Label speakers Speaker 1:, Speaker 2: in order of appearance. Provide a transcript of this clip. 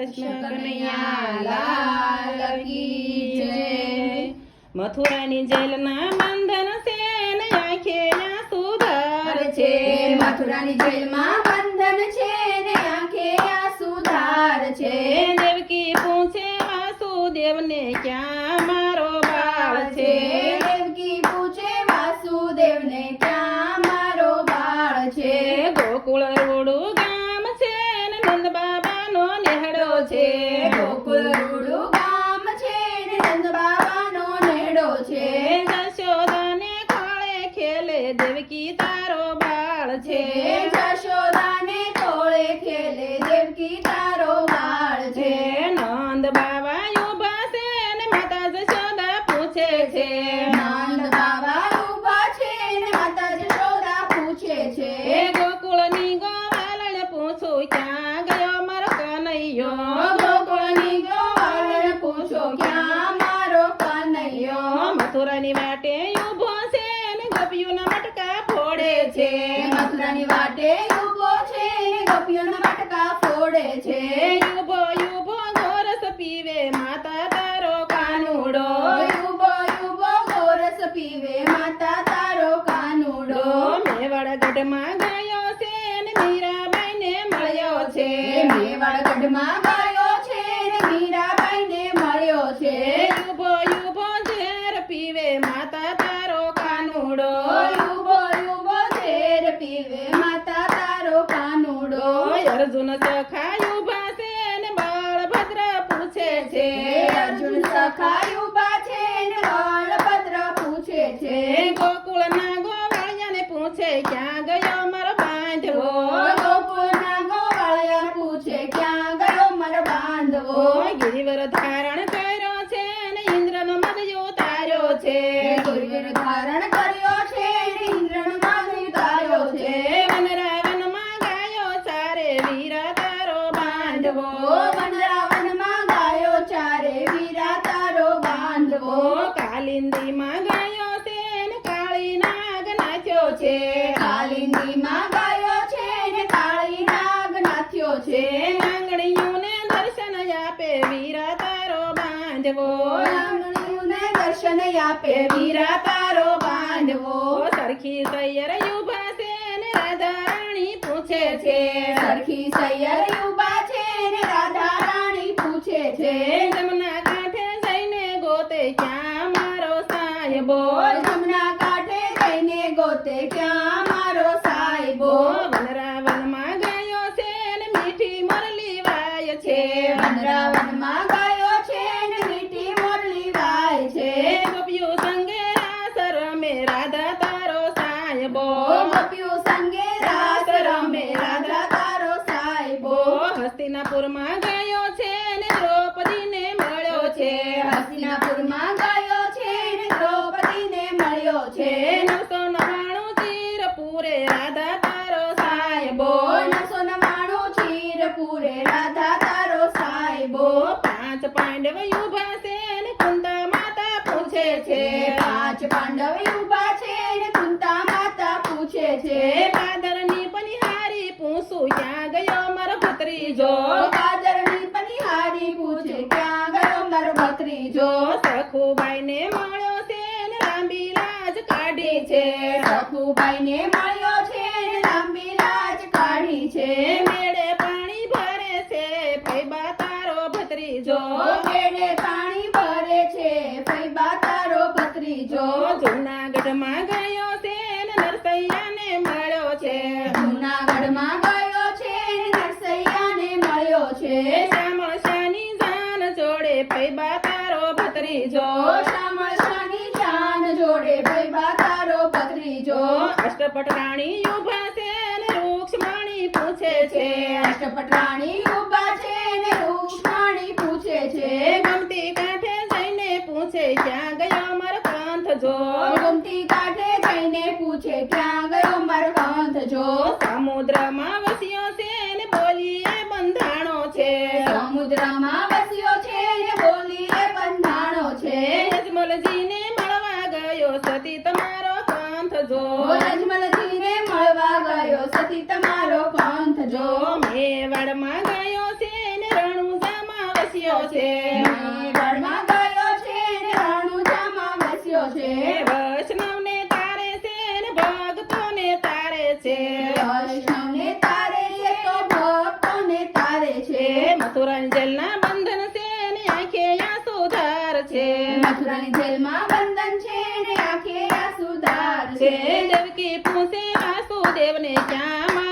Speaker 1: કૃષ્ણ કનૈયા લાલ કી જય। મથુરાની જેલના બંધન છે ને આંખે આંસુ ધાર છે।
Speaker 2: મથુરાની જેલમાં બંધન છે ને આંખે આંસુ ધાર છે।
Speaker 1: દેવકી પૂછે વાસુદેવને ક્યાં મારો બાળ છે।
Speaker 2: દેવકી પૂછે વાસુદેવને ક્યાં મારો બાળ છે।
Speaker 1: ગોકુળ રૂડું ગામ છે ને નંદ બાબાનો નેહડો છે।
Speaker 2: ગોકુળ રૂડું ગામ છે ને નંદ બાબાનો નેહડો છે।
Speaker 1: જશોદાને ખોળે ખેલે દેવકી તારો બાળ છે।
Speaker 2: જશોદાને કોળે ખેલે દેવકી તારો બાળ છે।
Speaker 1: નંદ બાબા ઉભા છે ને માતા જશોદા પૂછે છે।
Speaker 2: નંદ બાબા ઊભા છે ને માતા જશોદા પૂછે છે।
Speaker 1: ગોકુળની ગોવાલણ પૂછું ક્યાં ગયો મારો કનૈયો।
Speaker 2: ગોકુળની ગોવાળણ પૂછો ક્યાં મારો કનૈયો।
Speaker 1: મથુરાની વાટે ઊભો છે ને ગોપીઓના મટકા ફોડે છે।
Speaker 2: મથુરાની વાટે ઊભો છે ને ગોપીઓના મટકા ફોડે છે।
Speaker 1: યુબો યુબો ગોરસ પીવે માતા તારો કાનુડો।
Speaker 2: યુબો યુબો ગોરસ પીવે માતા તારો કાનુડો।
Speaker 1: મેવાડગઢમાં ગયો છે ને મીરાબાઈને મળ્યો છે।
Speaker 2: મેવાડગઢમાં ગયો છે ને મીરાબાઈને મળ્યો છે।
Speaker 1: યુબો યુબો ઝેર પીવે માતા તારો કાનુડો।
Speaker 2: યુબો યુબો ઝેર પીવે માતા તારો કાનુડો।
Speaker 1: અર્જુન સખા ઉભા છે ને બળભદ્ર પૂછે છે।
Speaker 2: અર્જુન સખા ઊભા છે ને બળભદ્ર પૂછે છે।
Speaker 1: ગોકુળના ગોવાળિયાને પૂછે ક્યાં ગયો મારો બાંધવો।
Speaker 2: ગોકુળના ગોવાળિયા પૂછે ક્યાં ગયો મારો બાંધવો।
Speaker 1: ગિરિવર ધારણ કર્યો છે ને ઇન્દ્રનો મદ ઉતાર્યો છે।
Speaker 2: ગિરિવર ધારણ કર્યો છે ને ઇન્દ્રનો મદ ઉતાર્યો છે।
Speaker 1: વનરાવનમાં ગાયો ચારે વીરા તારો બાંધવો।
Speaker 2: વનરાવનમાં ગાયો ચારે વીરા તારો બાંધવો।
Speaker 1: કાલિંદીમાં ગાયો છે ને કાળી નાગ નાચ્યો છે।
Speaker 2: કાલિંદીમાં ગાયો છે ને કાળી નાગ નાથ્યો છે।
Speaker 1: આંગળીઓને દર્શન આપે વીરા તારો બાંધવો।
Speaker 2: આંગળીઓને દર્શન આપે વીરા તારો બાંધવો।
Speaker 1: સરખી સૈયર ઉભા છે ને રાધા રાણી પૂછે છે।
Speaker 2: સરખી સૈયર ઊભા છે ને રાધા રાણી પૂછે છે।
Speaker 1: જમના કાંઠે જઈને ગોતે ક્યાં મારો સાહેબો।
Speaker 2: જમના કાંઠે જઈને ગોતે ક્યાં મારો સાહેબો।
Speaker 1: વનરાવનમાં ગયો છે ને મીઠી મોરલી વાય છે।
Speaker 2: વનરાવનમાં ગાયો છે ને મીઠી મોરલી વાય છે।
Speaker 1: ગોપીઓ સંગે રાસ રમે રાધા તારો સાહેબો।
Speaker 2: ગોપીઓ સંગે રાસ રમે રાધા તારો સાહેબો।
Speaker 1: હસ્તિનાપુરમાં ગયો છે ને દ્રૌપદીને મળ્યો છે।
Speaker 2: હસ્તિનાપુરમાં ગાયો છે ને દ્રૌપદીને મળ્યો છે।
Speaker 1: 999 તીર પૂરે રાધા તારો સાહેબો।
Speaker 2: 999 ચીર પૂરે રાધા તારો સાહેબો।
Speaker 1: 5 પાંડવ ઉભા છે ને કુંતા માતા પૂછે છે।
Speaker 2: 5 પાંડવ ઊભા છે ને કુંતા માતા પૂછે છે।
Speaker 1: પાદરની પનિહારી પૂછું ક્યાં ગયો મારો ભત્રીજો।
Speaker 2: કાદરની પનિહારી પૂછે ક્યાં ગયો મારો ભત્રીજો।
Speaker 1: સખુબાઈને મળ્યો છે ને લાંબી લાજ કાઢી છે।
Speaker 2: સખુબાઈને મળ્યો છે ને લાંબી લાજ કાઢી છે।
Speaker 1: મેળે પાણી ભરે છે ફૈબા તારો ભત્રીજો।
Speaker 2: મેળે પાણી ભરે છે ફૈબા તારો ભત્રીજો।
Speaker 1: જૂનાગઢમાં ગયો છે ને નરસૈયાને મળ્યો છે।
Speaker 2: જૂનાગઢમાં ગયો છે ને નરસૈયાને મળ્યો છે।
Speaker 1: શ્યામળ શાની જાન જોડે ફૈબા તારો ભત્રીજો।
Speaker 2: શામળ શાની જાન જોડે ફૈબા તારો ભત્રીજો।
Speaker 1: અષ્ટપટ રાણી ઉભા છે ને રૂક્ષ્મણી પૂછે છે।
Speaker 2: અષ્ટપટ રાણી ઊભા છે ને રૂક્ષ્મણી પૂછે છે।
Speaker 1: ગમતી કાંઠે જઈને પૂછે ક્યાં ગયો મારો કાંથજો।
Speaker 2: ગમતી કાંઠે જઈને પૂછે ક્યાં ગયો મારો કાંથજો।
Speaker 1: સમુદ્રમાં વસ્યો છે ને બોલીએ બંધાણો છે।
Speaker 2: સમુદ્રમાં વસ્યો છે ને બોલીએ બંધાણો છે।
Speaker 1: યજમલજીને મળવા ગયો સતી તમારો કાંથજો।
Speaker 2: અજમલજીને મળવા ગયો સતી તમારો કાંથજો।
Speaker 1: મેવાડમાં ગયો છે ને રણુજા વસ્યો છે
Speaker 2: ગઢમાં ગયો છે ને રણુજામાં વસ્યો છે
Speaker 1: વૈષ્ણવને તારે છે ને ભક્તોને તારે છે
Speaker 2: વૈષ્ણવને તારે છે તો ભક્તોને તારે છે
Speaker 1: મથુરાની જેલના બંધન છે ને આંખે આંસુ ધાર છે
Speaker 2: મથુરાની જેલમાં બંધન છે ને આંખે આંસુ ધાર
Speaker 1: છે
Speaker 2: છે
Speaker 1: દેવકી પૂછે વાસુદેવને ક્યાં